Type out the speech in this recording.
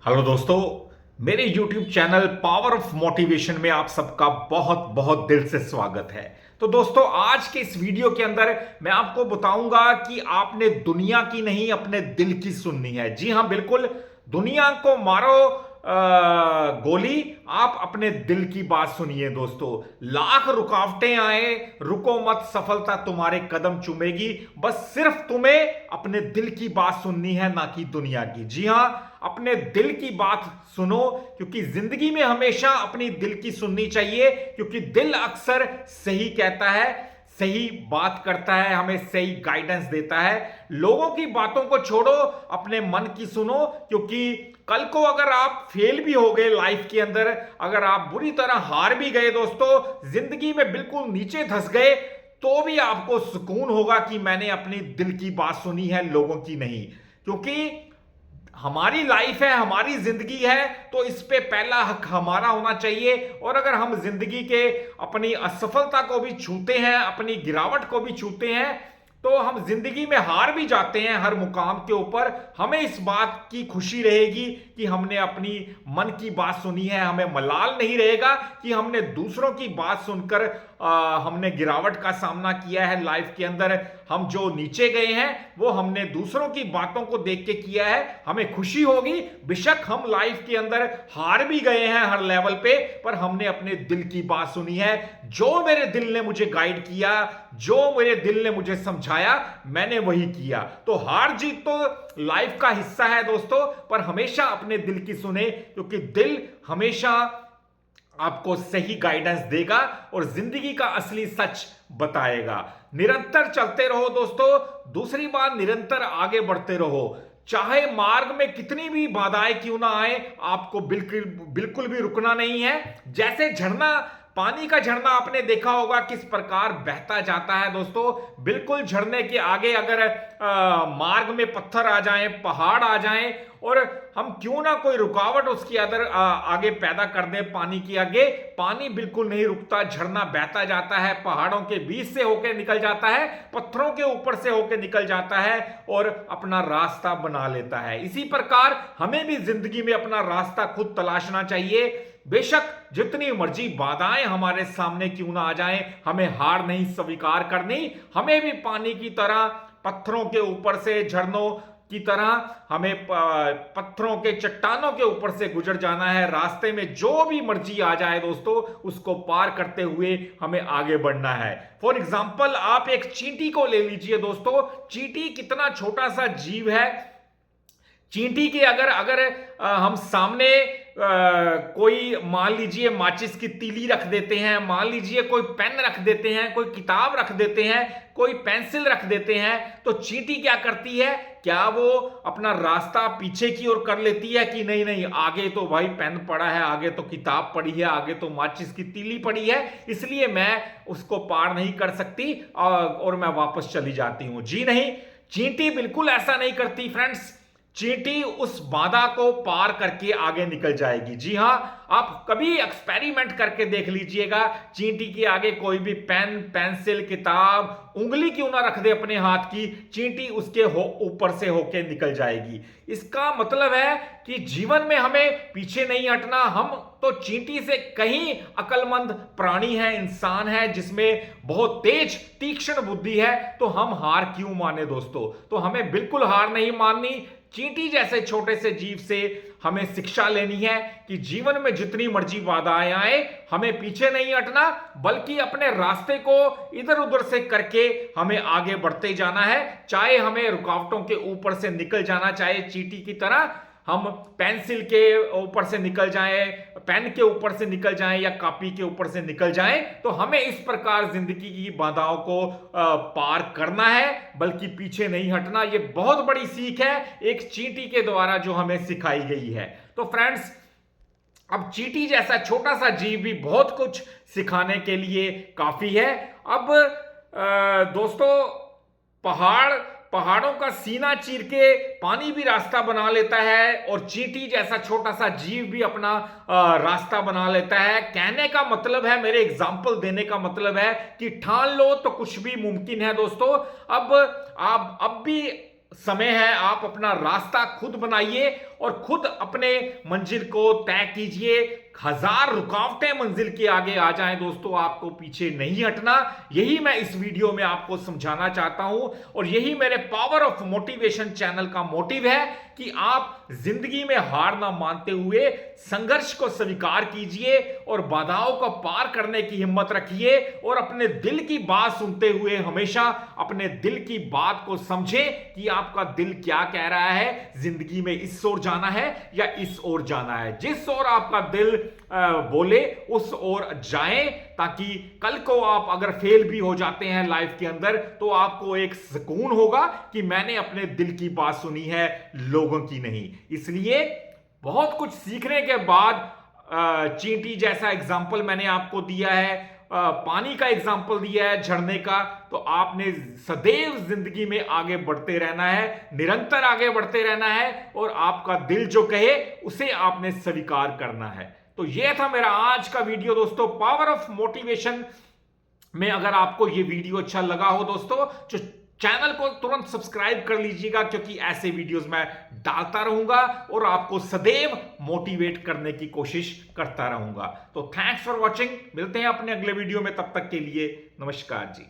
Hello दोस्तों, मेरे YouTube channel power of motivation में आप सबका बहुत बहुत दिल से स्वागत है। तो दोस्तों, आज के इस वीडियो के अंदर मैं आपको बताऊंगा कि आपने दुनिया की नहीं अपने दिल की सुननी है। जी हां, बिल्कुल, दुनिया को मारो गोली, आप अपने दिल की बात सुनिए। दोस्तों, लाख रुकावटें आए, रुको मत, सफलता तुम्हारे कदम चूमेगी। बस सिर्फ तुम्हें अपने दिल की बात सुननी है, ना कि दुनिया की। जी हां, अपने दिल की बात सुनो, क्योंकि जिंदगी में हमेशा अपनी दिल की सुननी चाहिए, क्योंकि दिल अक्सर सही कहता है, सही बात करता है, हमें सही गाइडेंस देता है। लोगों की बातों को छोड़ो, अपने मन की सुनो, क्योंकि कल को अगर आप फेल भी हो गए लाइफ के अंदर, अगर आप बुरी तरह हार भी गए दोस्तों, जिंदगी में बिल्कुल नीचे धंस गए, तो भी आपको सुकून होगा कि मैंने अपनी दिल की बात सुनी है, लोगों की नहीं। क्योंकि हमारी लाइफ है, हमारी जिंदगी है, तो इस पे पहला हक हमारा होना चाहिए। और अगर हम जिंदगी के अपनी असफलता को भी छूते हैं, अपनी गिरावट को भी छूते हैं, तो हम जिंदगी में हार भी जाते हैं हर मुकाम के ऊपर, हमें इस बात की खुशी रहेगी कि हमने अपनी मन की बात सुनी है। हमें मलाल नहीं रहेगा कि हमने दूसरों की बात सुनकर हमने गिरावट का सामना किया है लाइफ के अंदर। हम जो नीचे गए हैं वो हमने दूसरों की बातों को देख के किया है। हमें खुशी होगी, बेशक हम लाइफ के अंदर हार भी गए हैं हर लेवल पे, पर हमने अपने दिल की बात सुनी है। जो मेरे दिल ने मुझे गाइड किया, जो मेरे दिल ने मुझे समझाया, मैंने वही किया। तो हार जीत तो लाइफ का हिस्सा है दोस्तों, पर हमेशा अपने दिल की सुने, क्योंकि दिल हमेशा आपको सही गाइडेंस देगा और जिंदगी का असली सच बताएगा। निरंतर चलते रहो दोस्तों। दूसरी बात, निरंतर आगे बढ़ते रहो, चाहे मार्ग में कितनी भी बाधाएं क्यों ना आए, आपको बिल्कुल बिल्कुल भी रुकना नहीं है। जैसे झरना, पानी का झरना आपने देखा होगा किस प्रकार बहता जाता है दोस्तों। बिल्कुल झरने के आगे अगर मार्ग में पत्थर आ जाएं, पहाड़ आ जाएं, और हम क्यों ना कोई रुकावट उसके अंदर आगे पैदा कर दें पानी के आगे, पानी बिल्कुल नहीं रुकता, झरना बहता जाता है, पहाड़ों के बीच से होकर निकल जाता है, पत्थरों के ऊपर से होकर निकल जाता है और अपना रास्ता बना लेता है। इसी प्रकार हमें भी जिंदगी में अपना रास्ता खुद तलाशना चाहिए। बेशक जितनी मर्जी बाधाएं हमारे सामने क्यों ना आ जाएं, हमें हार नहीं स्वीकार करनी। हमें भी पानी की तरह, पत्थरों के ऊपर से, झरनों की तरह, हमें पत्थरों के, चट्टानों के ऊपर से गुजर जाना है। रास्ते में जो भी मर्जी आ जाए दोस्तों, उसको पार करते हुए हमें आगे बढ़ना है। फॉर एग्जाम्पल, आप एक चींटी को ले लीजिए दोस्तों। चींटी कितना छोटा सा जीव है। चींटी के अगर अगर हम सामने कोई, मान लीजिए, माचिस की तीली रख देते हैं, मान लीजिए कोई पेन रख देते हैं, कोई किताब रख देते हैं, कोई पेंसिल रख देते हैं, तो चींटी क्या करती है? क्या वो अपना रास्ता पीछे की ओर कर लेती है कि नहीं नहीं, आगे तो भाई पेन पड़ा है, आगे तो किताब पड़ी है, आगे तो माचिस की तीली पड़ी है, इसलिए मैं उसको पार नहीं कर सकती और मैं वापस चली जाती हूं? जी नहीं, चींटी बिल्कुल ऐसा नहीं करती फ्रेंड्स। चींटी उस बाधा को पार करके आगे निकल जाएगी। जी हां, आप कभी एक्सपेरिमेंट करके देख लीजिएगा। चींटी के आगे कोई भी पेन, पेंसिल, किताब, उंगली क्यों ना रख दे अपने हाथ की, चींटी उसके ऊपर से होके निकल जाएगी। इसका मतलब है कि जीवन में हमें पीछे नहीं हटना। हम तो चींटी से कहीं अक्लमंद प्राणी है, इंसान है, जिसमें बहुत तेज तीक्ष्ण बुद्धि है। तो हम हार क्यों माने दोस्तों? तो हमें बिल्कुल हार नहीं माननी। चींटी जैसे छोटे से जीव से हमें शिक्षा लेनी है कि जीवन में जितनी मर्जी बाधाएं आए, हमें पीछे नहीं हटना, बल्कि अपने रास्ते को इधर उधर से करके हमें आगे बढ़ते जाना है। चाहे हमें रुकावटों के ऊपर से निकल जाना, चाहे चींटी की तरह हम पेंसिल के ऊपर से निकल जाएं, पेन के ऊपर से निकल जाएं, या कॉपी के ऊपर से निकल जाएं, तो हमें इस प्रकार जिंदगी की बाधाओं को पार करना है, बल्कि पीछे नहीं हटना। ये बहुत बड़ी सीख है एक चींटी के द्वारा जो हमें सिखाई गई है। तो फ्रेंड्स, अब चींटी जैसा छोटा सा जीव भी बहुत कुछ सिखाने के लिए काफी है। अब दोस्तों, पहाड़ों का सीना चीर के पानी भी रास्ता बना लेता है, और चींटी जैसा छोटा सा जीव भी अपना रास्ता बना लेता है। कहने का मतलब है, मेरे एग्जाम्पल देने का मतलब है कि ठान लो तो कुछ भी मुमकिन है दोस्तों। अब भी समय है, आप अपना रास्ता खुद बनाइए और खुद अपने मंजिल को तय कीजिए। हजार रुकावटें मंजिल के आगे आ जाएं दोस्तों, आपको पीछे नहीं हटना। यही मैं इस वीडियो में आपको समझाना चाहता हूं और यही मेरे पावर ऑफ मोटिवेशन चैनल का मोटिव है कि आप जिंदगी में हार ना मानते हुए संघर्ष को स्वीकार कीजिए और बाधाओं को पार करने की हिम्मत रखिए और अपने दिल की बात सुनते हुए हमेशा अपने दिल की बात को समझें कि आपका दिल क्या कह रहा है। जिंदगी में इस ओर जाना है या इस ओर जाना है, जिस ओर आपका दिल बोले उस ओर जाएं, ताकि कल को आप अगर फेल भी हो जाते हैं लाइफ के अंदर तो आपको एक सुकून होगा कि मैंने अपने दिल की बात सुनी है, लोगों की नहीं। इसलिए बहुत कुछ सीखने के बाद चींटी जैसा एग्जाम्पल मैंने आपको दिया है, पानी का एग्जाम्पल दिया है, झरने का, तो आपने सदैव जिंदगी में आगे बढ़ते रहना है, निरंतर आगे बढ़ते रहना है और आपका दिल जो कहे उसे आपने स्वीकार करना है। तो यह था मेरा आज का वीडियो दोस्तों, पावर ऑफ मोटिवेशन में। अगर आपको यह वीडियो अच्छा लगा हो दोस्तों तो चैनल को तुरंत सब्सक्राइब कर लीजिएगा, क्योंकि ऐसे वीडियोस मैं डालता रहूंगा और आपको सदैव मोटिवेट करने की कोशिश करता रहूंगा। तो थैंक्स फॉर वॉचिंग, मिलते हैं अपने अगले वीडियो में, तब तक के लिए नमस्कार जी।